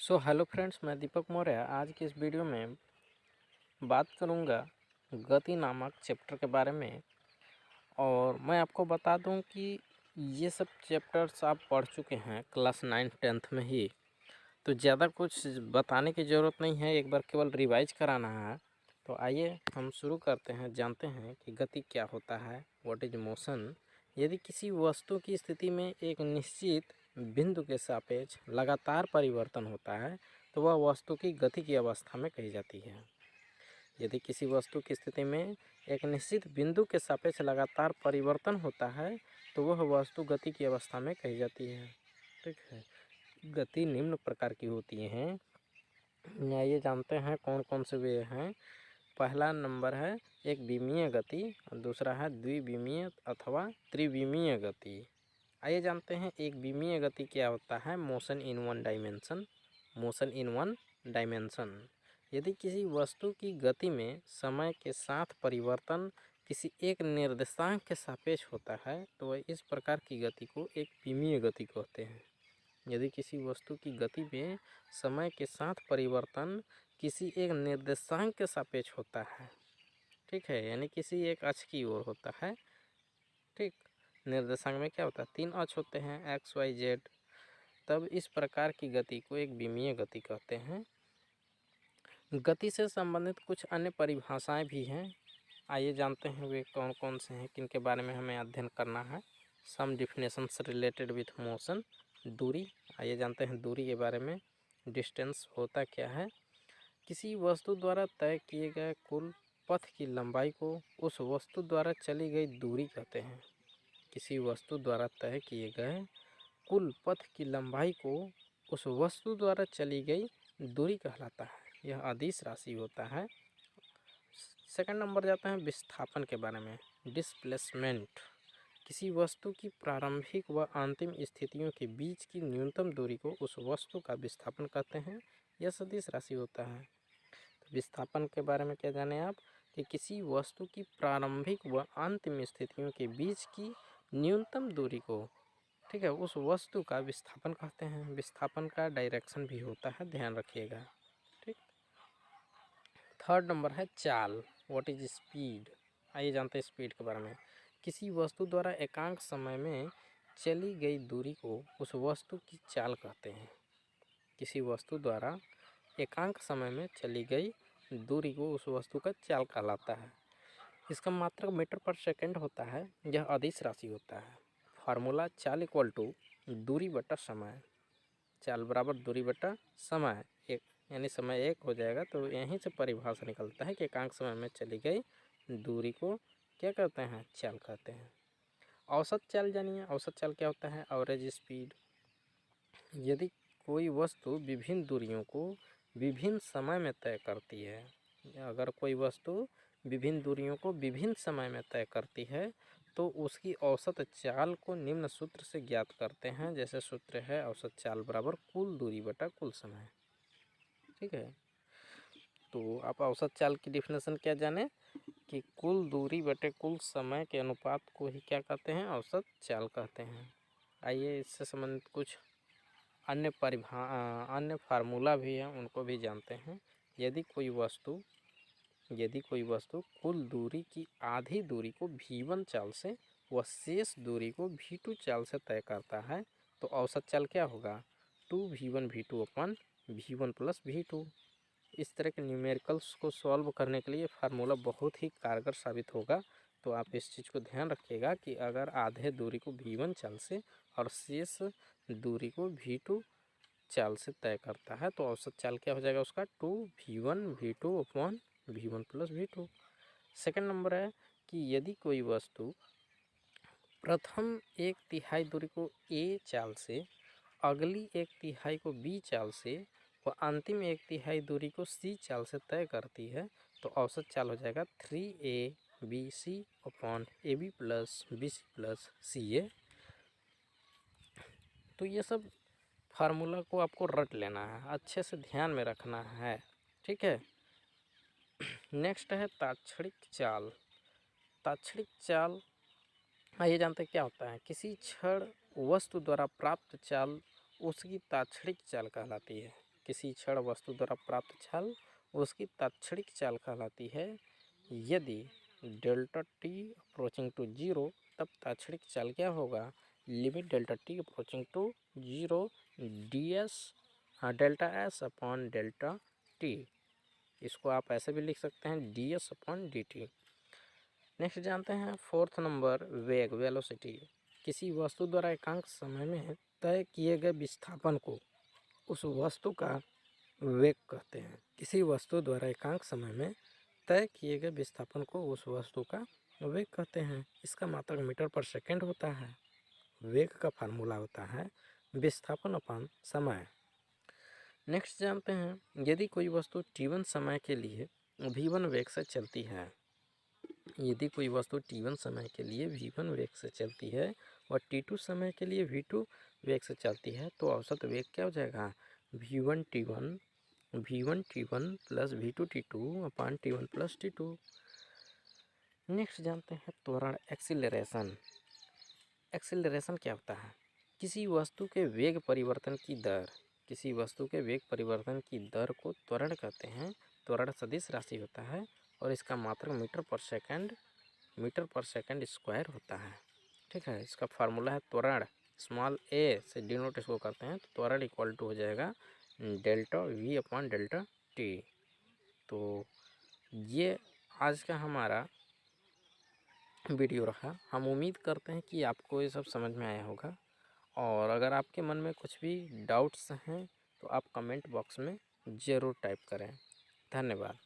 Hello friends, मैं दीपक मौर्य आज की इस वीडियो में बात करूंगा गति नामक चैप्टर के बारे में। और मैं आपको बता दूं कि ये सब चैप्टर्स आप पढ़ चुके हैं क्लास 9-10 में ही, तो ज़्यादा कुछ बताने की ज़रूरत नहीं है, एक बार केवल रिवाइज कराना है। तो आइए हम शुरू करते हैं, जानते हैं कि गति क्या होता है, व्हाट इज मोशन। यदि किसी वस्तु की स्थिति में एक निश्चित बिंदु के सापेक्ष लगातार परिवर्तन होता है तो वह वस्तु की गति की अवस्था में कही जाती है। यदि किसी वस्तु की स्थिति में एक निश्चित बिंदु के सापेक्ष लगातार परिवर्तन होता है तो वह वस्तु गति की अवस्था में कही जाती है। ठीक है, गति निम्न प्रकार की होती हैं। आइए जानते हैं कौन कौन से वे हैं। पहला नंबर है एक विमीय गति और दूसरा है द्विविमीय अथवा त्रिविमीय गति। आइए जानते हैं एक विमीय गति क्या होता है। Motion in one dimension. Motion in one dimension, यदि किसी वस्तु की गति में समय के साथ परिवर्तन किसी एक निर्देशांक के सापेक्ष होता है तो वह इस प्रकार की गति को एक विमीय गति कहते हैं। यदि किसी वस्तु की गति में समय के साथ परिवर्तन किसी एक निर्देशांक के सापेक्ष होता है, ठीक है, यानी किसी एक अक्ष की ओर होता है। ठीक, निर्देशांक में क्या होता है, 3 अक्ष होते हैं, एक्स वाई जेड। तब इस प्रकार की गति को एक विमीय गति कहते हैं। गति से संबंधित कुछ अन्य परिभाषाएं भी हैं। आइए जानते हैं वे कौन कौन से हैं, किनके बारे में हमें अध्ययन करना है। सम डिफिनेशंस रिलेटेड विथ मोशन। दूरी, आइए जानते हैं दूरी के बारे में। डिस्टेंस होता क्या है, किसी वस्तु द्वारा तय किए गए कुल पथ की लंबाई को उस वस्तु द्वारा चली गई दूरी कहते हैं। किसी वस्तु द्वारा तय किए गए कुल पथ की लंबाई को उस वस्तु द्वारा चली गई दूरी कहलाता है। यह अदिश राशि होता है। सेकंड नंबर जाता है विस्थापन के बारे में। डिस्प्लेसमेंट, किसी वस्तु की प्रारंभिक व अंतिम स्थितियों के बीच की न्यूनतम दूरी को उस वस्तु का विस्थापन कहते हैं। यह सदिश राशि होता है। तो विस्थापन के बारे में क्या जाने आप कि किसी वस्तु की प्रारंभिक व अंतिम स्थितियों के बीच की न्यूनतम दूरी को, ठीक है, उस वस्तु का विस्थापन कहते हैं। विस्थापन का डायरेक्शन भी होता है, ध्यान रखिएगा। ठीक, थर्ड नंबर है चाल। What is speed. आइए जानते हैं स्पीड के बारे में। किसी वस्तु द्वारा एकांक समय में चली गई दूरी को उस वस्तु की चाल कहते हैं। किसी वस्तु द्वारा एकांक समय में चली गई दूरी को उस वस्तु का चाल कहलाता है। इसका मात्रक मीटर पर सेकंड होता है। यह अदिश राशि होता है। फार्मूला चाल इक्वल टू दूरी बटा समय। चाल बराबर दूरी बटा समय एक, यानी समय एक हो जाएगा। तो यहीं से परिभाषा निकलता है कि एकांक समय में चली गई दूरी को क्या कहते हैं, चाल कहते हैं। औसत चाल जानिए। औसत चाल क्या होता है, एवरेज स्पीड। यदि कोई वस्तु विभिन्न दूरियों को विभिन्न समय में तय करती है, अगर कोई वस्तु विभिन्न दूरियों को विभिन्न समय में तय करती है तो उसकी औसत चाल को निम्न सूत्र से ज्ञात करते हैं। जैसे सूत्र है औसत चाल बराबर कुल दूरी बटा कुल समय। ठीक है, तो आप औसत चाल की डिफिनेशन क्या जाने कि कुल दूरी बटे कुल समय के अनुपात को ही क्या कहते हैं, औसत चाल कहते हैं। आइए इससे संबंधित कुछ अन्य फार्मूला भी हैं, उनको भी जानते हैं। यदि कोई वस्तु कुल दूरी की आधी दूरी को v1 चाल से व शेष दूरी को v2 चाल से तय करता है तो औसत चाल क्या होगा, 2v1v2 अपन v1 प्लस v2। इस तरह के न्यूमेरिकल्स को सॉल्व करने के लिए फार्मूला बहुत ही कारगर साबित होगा। तो आप इस चीज़ को ध्यान रखिएगा कि अगर आधे दूरी को v1 चाल से और शेष दूरी को v2 चाल से तय करता है तो औसत चाल क्या हो जाएगा उसका, 2v1v2 upon v1 plus v2। Second number है कि यदि कोई वस्तु प्रथम एक तिहाई दूरी को a चाल से, अगली एक तिहाई को b चाल से व अंतिम एक तिहाई दूरी को c चाल से तय करती है तो औसत चाल हो जाएगा 3abc upon ab plus bc plus ca। तो ये सब फार्मूला को आपको रट लेना है, अच्छे से ध्यान में रखना है। ठीक है, नेक्स्ट है ताक्षणिक चाल। ताक्षणिक चाल, आइए जानते हैं क्या होता है। किसी क्षण वस्तु द्वारा प्राप्त चाल उसकी ताक्षणिक चाल कहलाती है। किसी क्षण वस्तु द्वारा प्राप्त चाल उसकी तात्क्षणिक चाल कहलाती है। यदि delta T approaching to zero, तब तात्क्षणिक चाल क्या होगा, limit delta T approaching to zero D S delta S upon delta T. इसको आप ऐसे भी लिख सकते हैं D S upon D T. Next जानते हैं 4th नंबर वेग वेलोसिटी। किसी वस्तु द्वारा एकांक समय में तय किए गए विस्थापन को उस वस्तु का वेग कहते हैं। किसी वस्तु द्वारा एकांक समय में तय किए गए विस्थापन को उस वस्तु का वेग कहते हैं। इसका मात्रक मीटर पर सेकेंड होता है। वेग का फार्मूला होता है विस्थापन अपॉन समय। नेक्स्ट जानते हैं यदि कोई वस्तु t1 समय के लिए v1 वेग से चलती है, यदि कोई वस्तु t1 समय के लिए v1 वेग से चलती है और t2 समय के लिए v2 वेग से चलती है, तो औसत वेग क्या हो जाएगा, v1 t1 plus v2 t2 upon t1 plus t2। Next जानते हैं त्वरण एक्सीलरेशन। एक्सीलरेशन क्या होता है, किसी वस्तु के वेग परिवर्तन की दर, किसी वस्तु के वेग परिवर्तन की दर को त्वरण कहते हैं। त्वरण सदिश राशि होता है और इसका मात्रक मीटर पर सेकंड स्क्वायर होता है। ठीक है, इसका फार्मूला है त्वरण, स्मॉल ए से डिनोट इसको करते हैं, तो त्वरण इक्वल टू हो जाएगा delta we upon delta T. तो ये आज का हमारा वीडियो रहा। हम उम्मीद करते हैं कि आपको ये सब समझ में आया होगा, और अगर आपके मन में कुछ भी डाउट्स हैं तो आप कमेंट बॉक्स में ज़रूर टाइप करें। धन्यवाद।